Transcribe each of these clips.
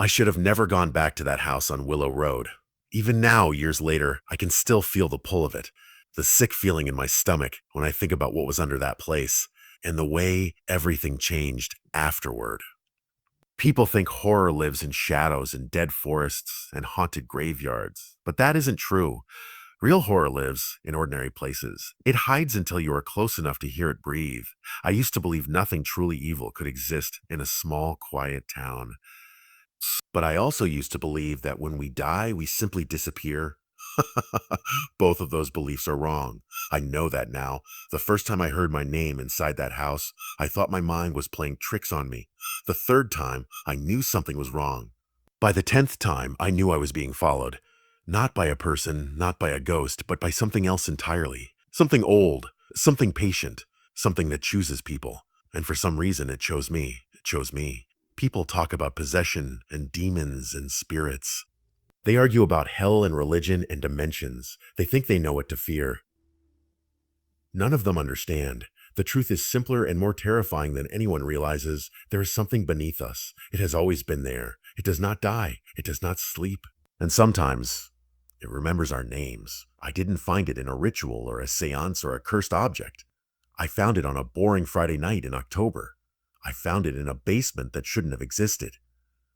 I should have never gone back to that house on Willow Road. Even now, years later, I can still feel the pull of it, the sick feeling in my stomach when I think about what was under that place, and the way everything changed afterward. People think horror lives in shadows and dead forests and haunted graveyards, but that isn't true. Real horror lives in ordinary places. It hides until you are close enough to hear it breathe. I used to believe nothing truly evil could exist in a small, quiet town. But I also used to believe that when we die, we simply disappear. Both of those beliefs are wrong. I know that now. The first time I heard my name inside that house, I thought my mind was playing tricks on me. The third time, I knew something was wrong. By the 10th time, I knew I was being followed. Not by a person, not by a ghost, but by something else entirely. Something old, something patient, something that chooses people. And for some reason, it chose me. It chose me. People talk about possession and demons and spirits. They argue about hell and religion and dimensions. They think they know what to fear. None of them understand. The truth is simpler and more terrifying than anyone realizes. There is something beneath us. It has always been there. It does not die. It does not sleep. And sometimes, it remembers our names. I didn't find it in a ritual or a seance or a cursed object. I found it on a boring Friday night in October. I found it in a basement that shouldn't have existed.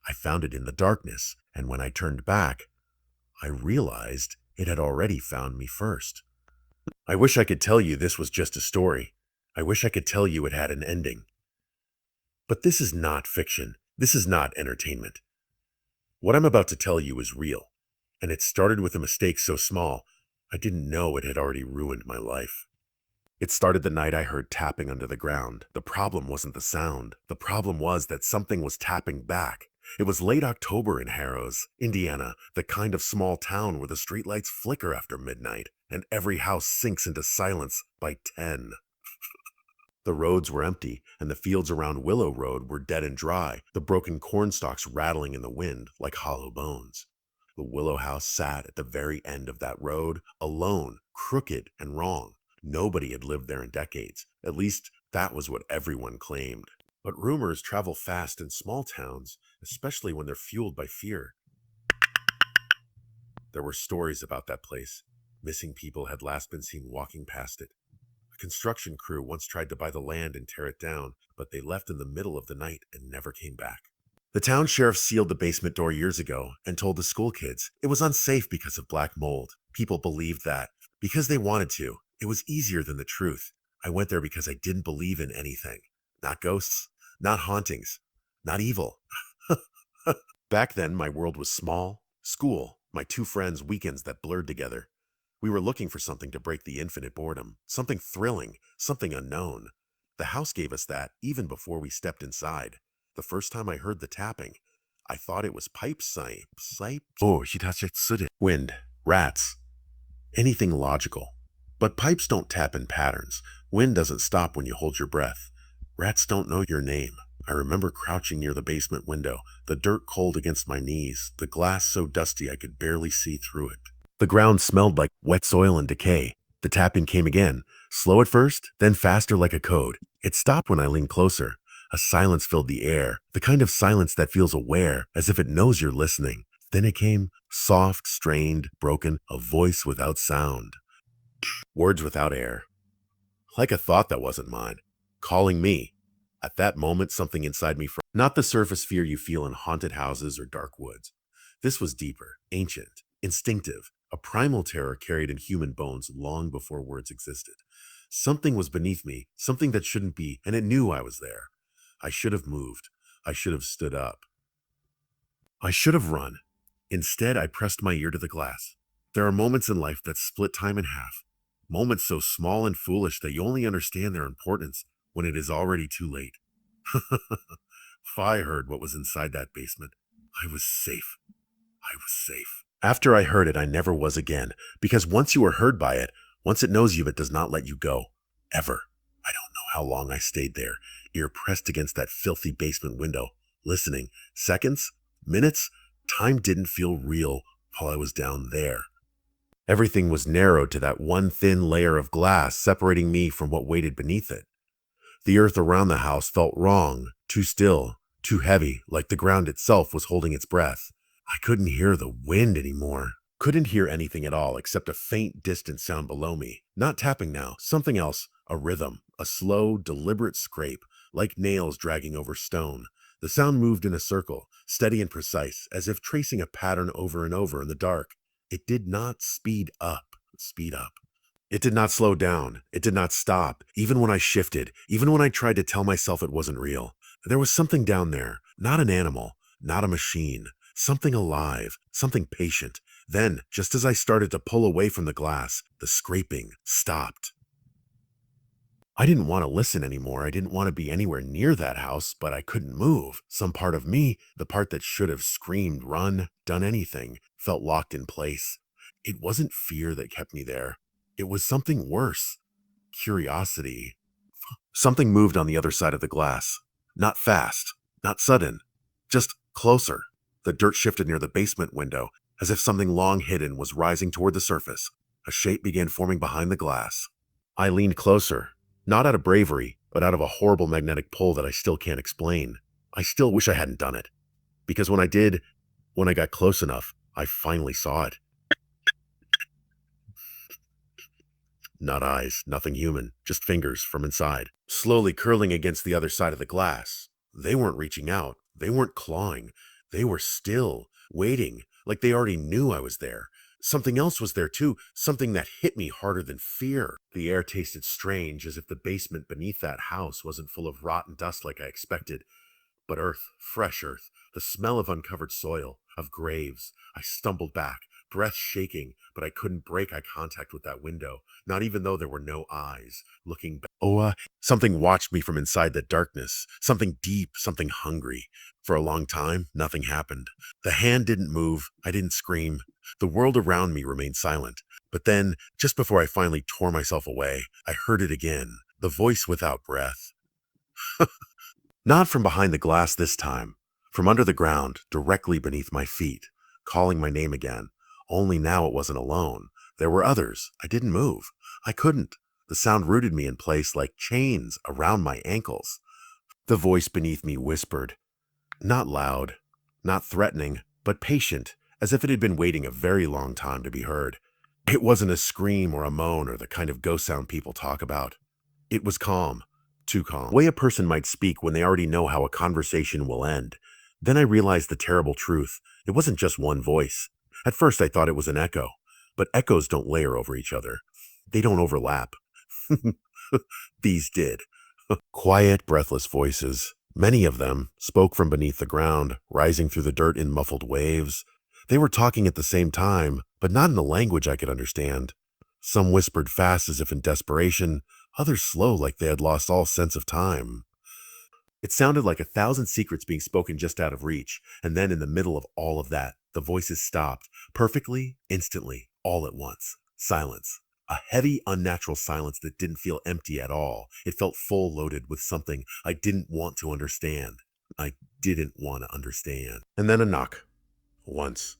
I found it in the darkness, and when I turned back, I realized it had already found me first. I wish I could tell you this was just a story. I wish I could tell you it had an ending. But this is not fiction. This is not entertainment. What I'm about to tell you is real, and it started with a mistake so small, I didn't know it had already ruined my life. It started the night I heard tapping under the ground. The problem wasn't the sound. The problem was that something was tapping back. It was late October in Harrows, Indiana, the kind of small town where the streetlights flicker after midnight, and every house sinks into silence by 10. The roads were empty, and the fields around Willow Road were dead and dry, the broken corn stalks rattling in the wind like hollow bones. The Willow house sat at the very end of that road, alone, crooked, and wrong. Nobody had lived there in decades. At least, that was what everyone claimed. But rumors travel fast in small towns, especially when they're fueled by fear. There were stories about that place. Missing people had last been seen walking past it. A construction crew once tried to buy the land and tear it down, but they left in the middle of the night and never came back. The town sheriff sealed the basement door years ago and told the school kids it was unsafe because of black mold. People believed that because they wanted to. It was easier than the truth. I went there because I didn't believe in anything. Not ghosts, not hauntings, not evil. Back then, my world was small, school, my two friends' weekends that blurred together. We were looking for something to break the infinite boredom, something thrilling, something unknown. The house gave us that even before we stepped inside. The first time I heard the tapping, I thought it was pipes. Wind, rats, anything logical. But pipes don't tap in patterns. Wind doesn't stop when you hold your breath. Rats don't know your name. I remember crouching near the basement window, the dirt cold against my knees, the glass so dusty I could barely see through it. The ground smelled like wet soil and decay. The tapping came again, slow at first, then faster like a code. It stopped when I leaned closer. A silence filled the air, the kind of silence that feels aware, as if it knows you're listening. Then it came, soft, strained, broken, a voice without sound. Words without air. Like a thought that wasn't mine. Calling me. At that moment, something inside me not the surface fear you feel in haunted houses or dark woods. This was deeper, ancient, instinctive, a primal terror carried in human bones long before words existed. Something was beneath me, something that shouldn't be, and it knew I was there. I should have moved. I should have stood up. I should have run. Instead, I pressed my ear to the glass. There are moments in life that split time in half. Moments so small and foolish that you only understand their importance when it is already too late. If I heard what was inside that basement, I was safe. I was safe. After I heard it, I never was again, because once you are heard by it, once it knows you, it does not let you go. Ever. I don't know how long I stayed there, ear pressed against that filthy basement window, listening. Seconds? Minutes? Time didn't feel real while I was down there. Everything was narrowed to that one thin layer of glass separating me from what waited beneath it. The earth around the house felt wrong, too still, too heavy, like the ground itself was holding its breath. I couldn't hear the wind anymore. Couldn't hear anything at all except a faint, distant sound below me. Not tapping now, something else, a rhythm, a slow, deliberate scrape, like nails dragging over stone. The sound moved in a circle, steady and precise, as if tracing a pattern over and over in the dark. It did not speed up. It did not slow down. It did not stop, even when I shifted, even when I tried to tell myself it wasn't real. There was something down there, not an animal, not a machine, something alive, something patient. Then, just as I started to pull away from the glass, the scraping stopped. I didn't want to listen anymore. I didn't want to be anywhere near that house, but I couldn't move. Some part of me, the part that should have screamed, run, done anything, felt locked in place. It wasn't fear that kept me there. It was something worse. Curiosity. Something moved on the other side of the glass. Not fast, not sudden, just closer. The dirt shifted near the basement window, as if something long hidden was rising toward the surface. A shape began forming behind the glass. I leaned closer, not out of bravery, but out of a horrible magnetic pull that I still can't explain. I still wish I hadn't done it. Because when I did, when I got close enough, I finally saw it. Not eyes, nothing human, just fingers from inside, slowly curling against the other side of the glass. They weren't reaching out. They weren't clawing. They were still, waiting, like they already knew I was there. Something else was there too, something that hit me harder than fear. The air tasted strange, as if the basement beneath that house wasn't full of rotten dust like I expected, but earth, fresh earth, the smell of uncovered soil, of graves. I stumbled back, breath shaking, but I couldn't break eye contact with that window, not even though there were no eyes. Looking back, something watched me from inside the darkness, something deep, something hungry. For a long time, nothing happened. The hand didn't move, I didn't scream. The world around me remained silent. But then, just before I finally tore myself away, I heard it again, the voice without breath. Not from behind the glass this time, from under the ground, directly beneath my feet, calling my name again. Only now it wasn't alone. There were others. I didn't move. I couldn't. The sound rooted me in place like chains around my ankles. The voice beneath me whispered, not loud, not threatening, but patient, as if it had been waiting a very long time to be heard. It wasn't a scream or a moan or the kind of ghost sound people talk about. It was calm, too calm. The way a person might speak when they already know how a conversation will end. Then I realized the terrible truth. It wasn't just one voice. At first I thought it was an echo, but echoes don't layer over each other. They don't overlap. These did. Quiet, breathless voices. Many of them spoke from beneath the ground, rising through the dirt in muffled waves. They were talking at the same time, but not in a language I could understand. Some whispered fast as if in desperation, others slow like they had lost all sense of time. It sounded like 1,000 secrets being spoken just out of reach, and then in the middle of all of that, the voices stopped, perfectly, instantly, all at once. Silence. A heavy, unnatural silence that didn't feel empty at all. It felt full loaded with something I didn't want to understand. I didn't want to understand. And then a knock. Once.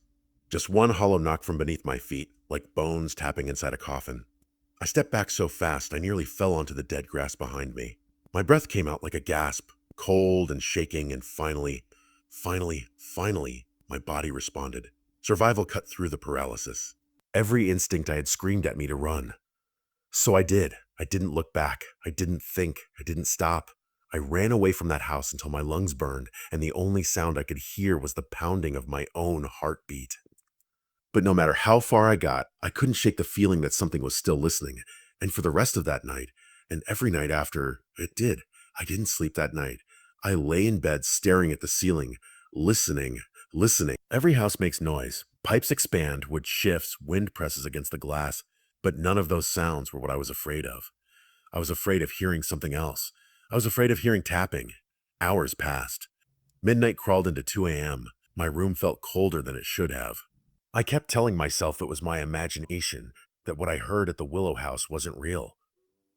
Just one hollow knock from beneath my feet, like bones tapping inside a coffin. I stepped back so fast I nearly fell onto the dead grass behind me. My breath came out like a gasp, cold and shaking, and finally, my body responded. Survival cut through the paralysis. Every instinct I had screamed at me to run. So I did. I didn't look back. I didn't think. I didn't stop. I ran away from that house until my lungs burned, and the only sound I could hear was the pounding of my own heartbeat. But no matter how far I got, I couldn't shake the feeling that something was still listening. And for the rest of that night, and every night after, it did. I didn't sleep that night. I lay in bed staring at the ceiling, listening. Every house makes noise. Pipes expand, wood shifts, wind presses against the glass. But none of those sounds were what I was afraid of. I was afraid of hearing something else. I was afraid of hearing tapping. Hours passed. Midnight crawled into 2 a.m. My room felt colder than it should have. I kept telling myself it was my imagination, that what I heard at the Willow house wasn't real,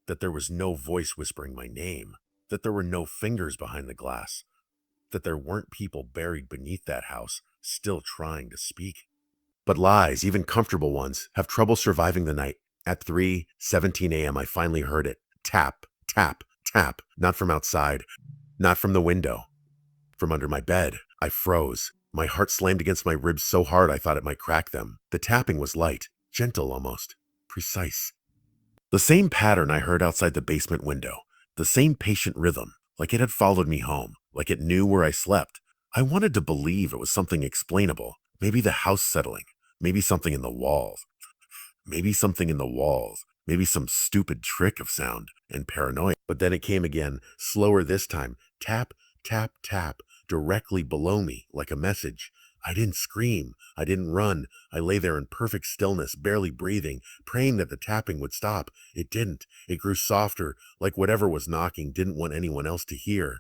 that there was no voice whispering my name, that there were no fingers behind the glass, that there weren't people buried beneath that house still trying to speak. But lies, even comfortable ones, have trouble surviving the night. At 3:17 a.m. I finally heard it. Tap, tap, tap. Not from outside, not from the window. from under my bed. I froze. My heart slammed against my ribs so hard I thought it might crack them. The tapping was light, gentle almost, precise. The same pattern I heard outside the basement window. The same patient rhythm, like it had followed me home, like it knew where I slept. I wanted to believe it was something explainable. Maybe the house settling. Maybe something in the walls. Maybe something in the walls. Maybe some stupid trick of sound and paranoia. But then it came again, slower this time. Tap, tap, tap, directly below me, like a message. I didn't scream. I didn't run. I lay there in perfect stillness, barely breathing, praying that the tapping would stop. It didn't. It grew softer, like whatever was knocking didn't want anyone else to hear.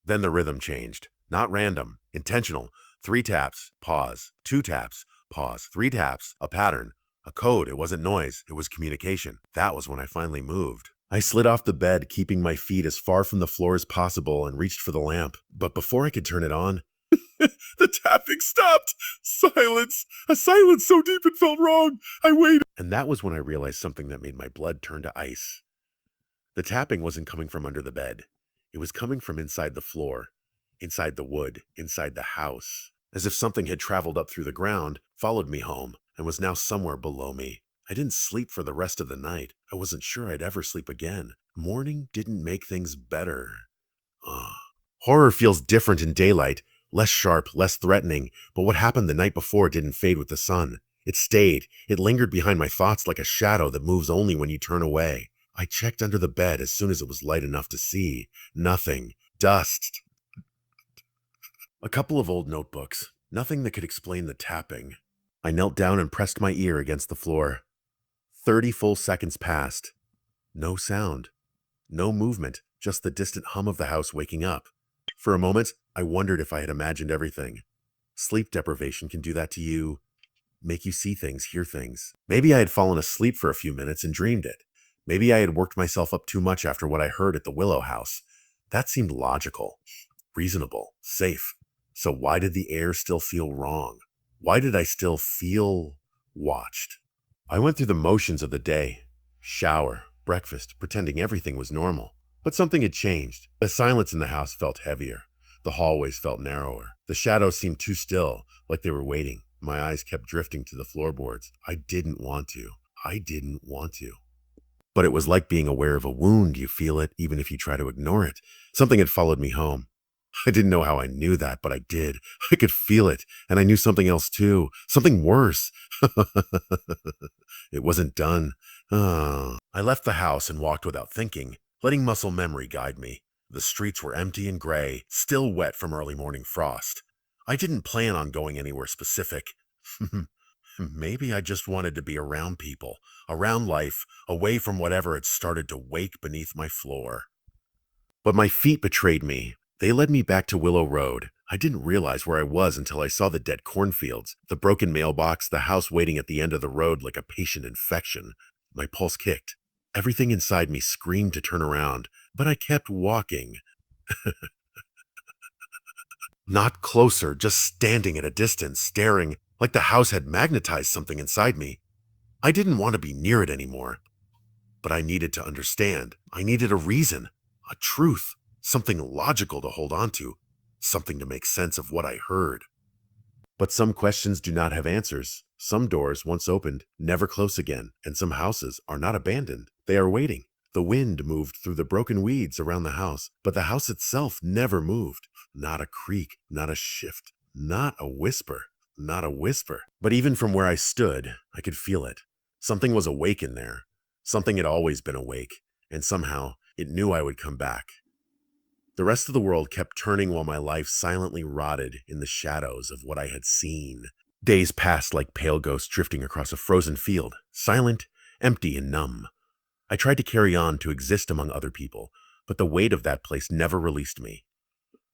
Then the rhythm changed. Not random, intentional. 3 taps, pause. 2 taps, pause. 3 taps, a pattern. A code. It wasn't noise. It was communication. That was when I finally moved. I slid off the bed, keeping my feet as far from the floor as possible, and reached for the lamp. But before I could turn it on, the tapping stopped. Silence. A silence so deep it felt wrong. I waited. And that was when I realized something that made my blood turn to ice. The tapping wasn't coming from under the bed. It was coming from inside the floor, inside the wood, inside the house. As if something had traveled up through the ground, followed me home, and was now somewhere below me. I didn't sleep for the rest of the night. I wasn't sure I'd ever sleep again. Morning didn't make things better. Horror feels different in daylight, less sharp, less threatening, but what happened the night before didn't fade with the sun. It stayed. It lingered behind my thoughts like a shadow that moves only when you turn away. I checked under the bed as soon as it was light enough to see. Nothing. Dust. A couple of old notebooks. Nothing that could explain the tapping. I knelt down and pressed my ear against the floor. 30 full seconds passed. No sound. No movement, just the distant hum of the house waking up. For a moment, I wondered if I had imagined everything. Sleep deprivation can do that to you, make you see things, hear things. Maybe I had fallen asleep for a few minutes and dreamed it. Maybe I had worked myself up too much after what I heard at the Willow house. That seemed logical, reasonable, safe. So why did the air still feel wrong? Why did I still feel watched? I went through the motions of the day. Shower, breakfast, pretending everything was normal. But something had changed. The silence in the house felt heavier. The hallways felt narrower. The shadows seemed too still, like they were waiting. My eyes kept drifting to the floorboards. I didn't want to. But it was like being aware of a wound. You feel it, even if you try to ignore it. Something had followed me home. I didn't know how I knew that, but I did. I could feel it, and I knew something else too. Something worse. It wasn't done. I left the house and walked without thinking, letting muscle memory guide me. The streets were empty and gray, still wet from early morning frost. I didn't plan on going anywhere specific. Maybe I just wanted to be around people, around life, away from whatever had started to wake beneath my floor. But my feet betrayed me. They led me back to Willow Road. I didn't realize where I was until I saw the dead cornfields, the broken mailbox, the house waiting at the end of the road like a patient infection. My pulse kicked. Everything inside me screamed to turn around, but I kept walking. Not closer, just standing at a distance, staring, like the house had magnetized something inside me. I didn't want to be near it anymore. But I needed to understand. I needed a reason, a truth, something logical to hold on to, something to make sense of what I heard. But some questions do not have answers. Some doors, once opened, never close again, and some houses are not abandoned. They are waiting. The wind moved through the broken weeds around the house, but the house itself never moved. Not a creak, not a shift, not a whisper, not a whisper. But even from where I stood, I could feel it. Something was awake in there. Something had always been awake, and somehow it knew I would come back. The rest of the world kept turning while my life silently rotted in the shadows of what I had seen. Days passed like pale ghosts drifting across a frozen field, silent, empty, and numb. I tried to carry on to exist among other people, but the weight of that place never released me.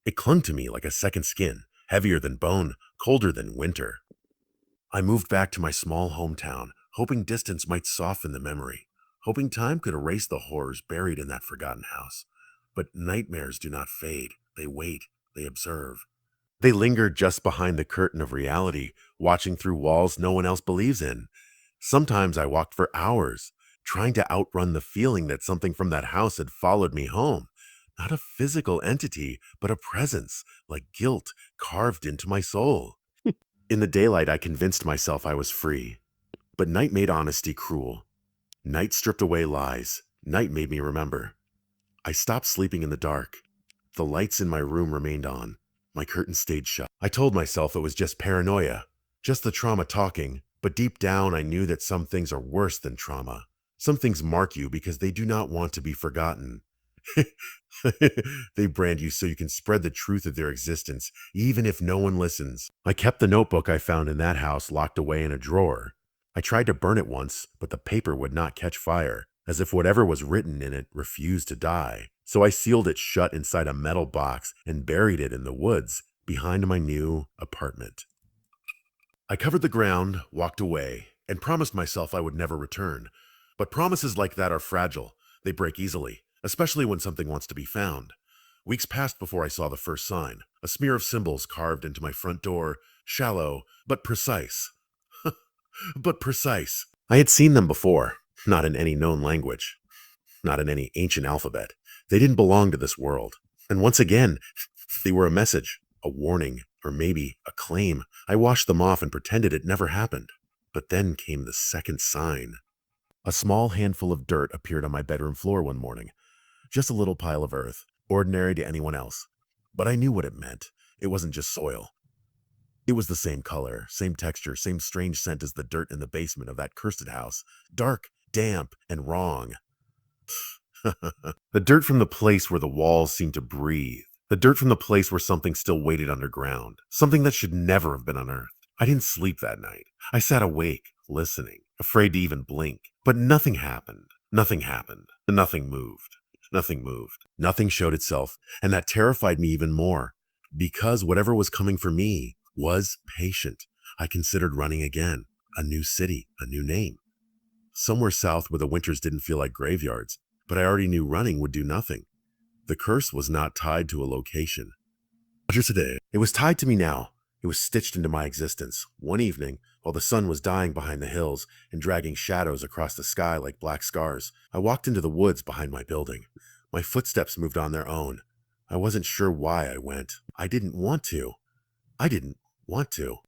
It clung to me like a second skin, heavier than bone, colder than winter. I moved back to my small hometown, hoping distance might soften the memory, hoping time could erase the horrors buried in that forgotten house. But nightmares do not fade. They wait. They observe. They linger just behind the curtain of reality, watching through walls no one else believes in. Sometimes I walked for hours, trying to outrun the feeling that something from that house had followed me home. Not a physical entity, but a presence, like guilt, carved into my soul. In the daylight, I convinced myself I was free. But night made honesty cruel. Night stripped away lies. Night made me remember. I stopped sleeping in the dark. The lights in my room remained on. My curtains stayed shut. I told myself it was just paranoia, just the trauma talking, but deep down I knew that some things are worse than trauma. Some things mark you because they do not want to be forgotten. They brand you so you can spread the truth of their existence, even if no one listens. I kept the notebook I found in that house locked away in a drawer. I tried to burn it once, but the paper would not catch fire, as if whatever was written in it refused to die. So I sealed it shut inside a metal box and buried it in the woods behind my new apartment. I covered the ground, walked away, and promised myself I would never return. But promises like that are fragile. They break easily, especially when something wants to be found. Weeks passed before I saw the first sign, a smear of symbols carved into my front door, shallow, but precise. But precise. I had seen them before, not in any known language, not in any ancient alphabet. They didn't belong to this world. And once again, they were a message, a warning, or maybe a claim. I washed them off and pretended it never happened. But then came the second sign. A small handful of dirt appeared on my bedroom floor one morning. Just a little pile of earth, ordinary to anyone else. But I knew what it meant. It wasn't just soil. It was the same color, same texture, same strange scent as the dirt in the basement of that cursed house. Dark, damp, and wrong. The dirt from the place where the walls seemed to breathe. The dirt from the place where something still waited underground. Something that should never have been unearthed. I didn't sleep that night. I sat awake, listening, afraid to even blink. But nothing happened. Nothing happened. Nothing moved. Nothing moved. Nothing showed itself, and that terrified me even more. Because whatever was coming for me was patient. I considered running again. A new city, a new name. Somewhere south where the winters didn't feel like graveyards, but I already knew running would do nothing. The curse was not tied to a location. It was tied to me now. It was stitched into my existence. One evening, while the sun was dying behind the hills and dragging shadows across the sky like black scars, I walked into the woods behind my building. My footsteps moved on their own. I wasn't sure why I went. I didn't want to.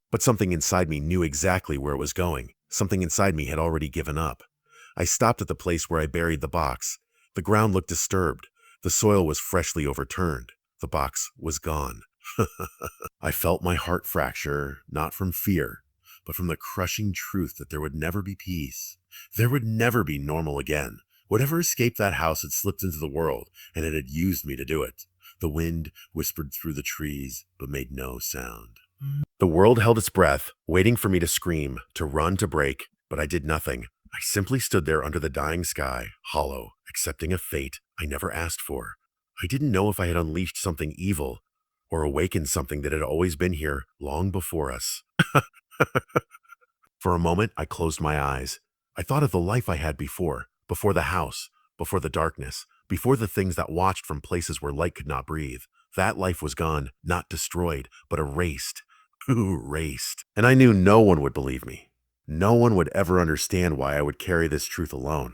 But something inside me knew exactly where it was going. Something inside me had already given up. I stopped at the place where I buried the box. The ground looked disturbed. The soil was freshly overturned. The box was gone. I felt my heart fracture, not from fear, but from the crushing truth that there would never be peace. There would never be normal again. Whatever escaped that house had slipped into the world, and it had used me to do it. The wind whispered through the trees, but made no sound. The world held its breath, waiting for me to scream, to run, to break, but I did nothing. I simply stood there under the dying sky, hollow, accepting a fate I never asked for. I didn't know if I had unleashed something evil, or awakened something that had always been here long before us. For a moment, I closed my eyes. I thought of the life I had before the house, before the darkness, before the things that watched from places where light could not breathe. That life was gone, not destroyed, but erased. Erased. And I knew no one would believe me. No one would ever understand why I would carry this truth alone.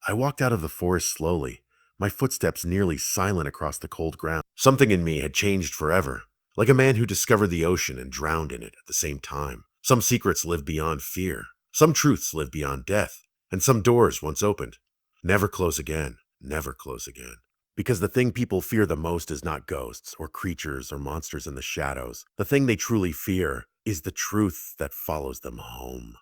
I walked out of the forest slowly, my footsteps nearly silent across the cold ground. Something in me had changed forever, like a man who discovered the ocean and drowned in it at the same time. Some secrets live beyond fear. Some truths live beyond death. And some doors, once opened, never close again, never close again. Because the thing people fear the most is not ghosts or creatures or monsters in the shadows. The thing they truly fear is the truth that follows them home.